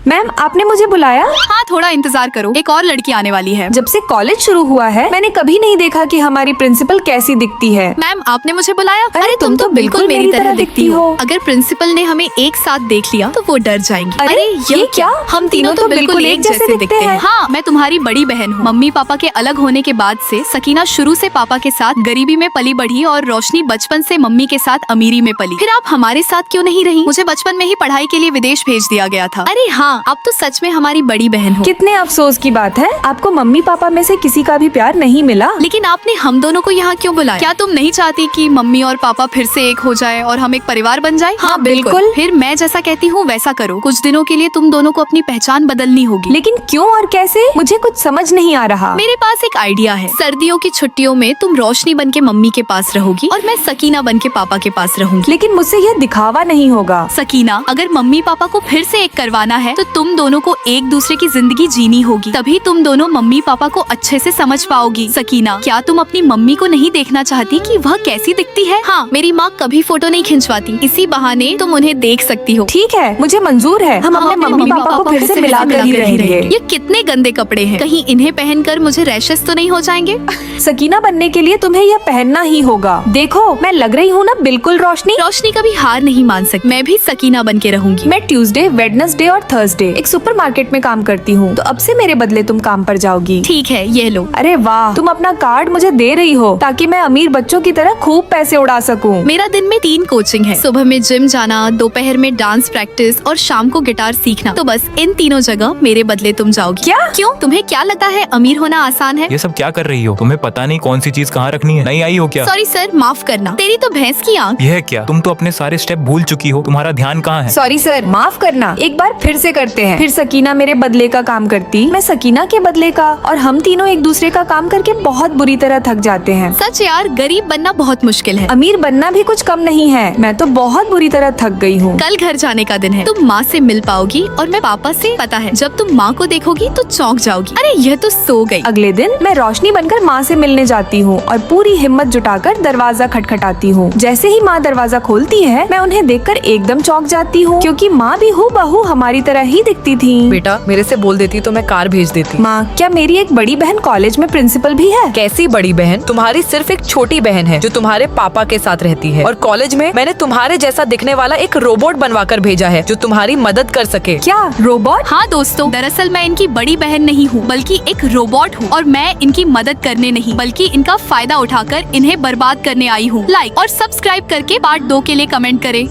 Ma'am आपने मुझे बुलाया? हाँ, थोड़ा इंतजार करो, एक और लड़की आने वाली है। जब से कॉलेज शुरू हुआ है मैंने कभी नहीं देखा कि हमारी प्रिंसिपल कैसी दिखती है। मैम आपने मुझे बुलाया? अरे तुम तो बिल्कुल मेरी तरह दिखती हो। अगर प्रिंसिपल ने हमें एक साथ देख लिया तो वो डर जाएंगी। अरे ये क्या? हम तीनों तो बिल्कुल एक जैसे दिखते हैं। हाँ, मैं तुम्हारी बड़ी बहन हूँ। मम्मी पापा के अलग होने के बाद से सकीना शुरू से पापा के साथ गरीबी में पली बढ़ी और रोशनी बचपन से मम्मी के साथ अमीरी में पली। फिर आप हमारे साथ क्यों नहीं रही? मुझे बचपन में ही पढ़ाई के लिए विदेश भेज दिया गया था। अरे हाँ, अब तो सच में हमारी बड़ी बहन हो। कितने अफसोस की बात है, आपको मम्मी पापा में से किसी का भी प्यार नहीं मिला। लेकिन आपने हम दोनों को यहाँ क्यों बुलाया? क्या तुम नहीं चाहती कि मम्मी और पापा फिर से एक हो जाए और हम एक परिवार बन जाए? हाँ, बिल्कुल। फिर मैं जैसा कहती हूँ वैसा करो। कुछ दिनों के लिए तुम दोनों को अपनी पहचान बदलनी होगी। लेकिन क्यों और कैसे, मुझे कुछ समझ नहीं आ रहा। मेरे पास एक आइडिया है। सर्दियों की छुट्टियों में तुम रोशनी बन के मम्मी के पास रहोगी और मैं सकीना बन के पापा के पास रहूंगी। लेकिन मुझसे यह दिखावा नहीं होगा। सकीना, अगर मम्मी पापा को फिर से एक करवाना है तो तुम दोनों को एक दूसरे की जिंदगी जीनी होगी, तभी तुम दोनों मम्मी पापा को अच्छे से समझ पाओगी। सकीना, क्या तुम अपनी मम्मी को नहीं देखना चाहती कि वह कैसी दिखती है? हाँ, मेरी माँ कभी फोटो नहीं खिंचवाती, इसी बहाने तुम उन्हें देख सकती हो। ठीक है, मुझे मंजूर है। हम अपने मम्मी पापा को फिर से मिलाकर ही रहेंगे। ये कितने गंदे कपड़े हैं, कहीं इन्हें पहनकर मुझे रैशेस तो नहीं हो जाएंगे? सकीना बनने के लिए तुम्हें यह पहनना ही होगा। देखो मैं लग रही हूँ ना बिल्कुल रोशनी। रोशनी कभी हार नहीं मान सकती। मैं भी सकीना बन के रहूंगी। मैं ट्यूसडे, वेडनेसडे और थर्सडे एक सुपरमार्केट में काम करती हूँ, तो अब से मेरे बदले तुम काम पर जाओगी। ठीक है, ये लो। अरे वाह, तुम अपना कार्ड मुझे दे रही हो ताकि मैं अमीर बच्चों की तरह खूब पैसे उड़ा सकूं। मेरा दिन में 3 कोचिंग है। सुबह में जिम जाना, दोपहर में डांस प्रैक्टिस और शाम को गिटार सीखना। तो बस इन तीनों जगह मेरे बदले तुम जाओगी। क्या? क्यों, तुम्हें क्या लगता है अमीर होना आसान है? ये सब क्या कर रही हो? तुम्हें पता नहीं कौन सी चीज कहाँ रखनी है? नहीं आई हो क्या? सॉरी सर, माफ करना। तेरी तो भैंस की आंख। यह क्या? तुम तो अपने सारे स्टेप भूल चुकी हो। तुम्हारा ध्यान कहाँ है? सॉरी सर, माफ करना। एक बार फिर से करते हैं। फिर सकीना मेरे बदले का काम करती, मैं सकीना के बदले का, और हम तीनों एक दूसरे का काम करके बहुत बुरी तरह थक जाते हैं। सच यार, गरीब बनना बहुत मुश्किल है। अमीर बनना भी कुछ कम नहीं है। मैं तो बहुत बुरी तरह थक गई हूँ। कल घर जाने का दिन है। तुम माँ से मिल पाओगी और मैं पापा से। पता है, जब तुम माँ को देखोगी तो चौंक जाओगी। अरे यह तो सो गई। अगले दिन मैं रोशनी बनकर माँ से मिलने जाती हूँ और पूरी हिम्मत जुटाकर दरवाजा खटखटाती हूँ। जैसे ही माँ दरवाजा खोलती है मैं उन्हें देखकर एकदम चौंक जाती हूँ, क्योंकि माँ भी हूबहू हमारी तरह ही दिखती थी। बेटा, मेरे से बोल देती तो मैं कार भेज देती। माँ, क्या मेरी एक बड़ी बहन कॉलेज में प्रिंसिपल भी है? कैसी बड़ी बहन? तुम्हारी सिर्फ एक छोटी बहन है जो तुम्हारे पापा के साथ रहती है, और कॉलेज में मैंने तुम्हारे जैसा दिखने वाला एक रोबोट बनवाकर भेजा है जो तुम्हारी मदद कर सके। क्या रोबोट? हाँ दोस्तों, दरअसल मैं इनकी बड़ी बहन नहीं हूँ बल्कि एक रोबोट हूँ, और मैं इनकी मदद करने नहीं बल्कि इनका फायदा उठाकर इन्हें बर्बाद करने आई हूँ। लाइक और सब्सक्राइब करके पार्ट 2 के लिए कमेंट करें।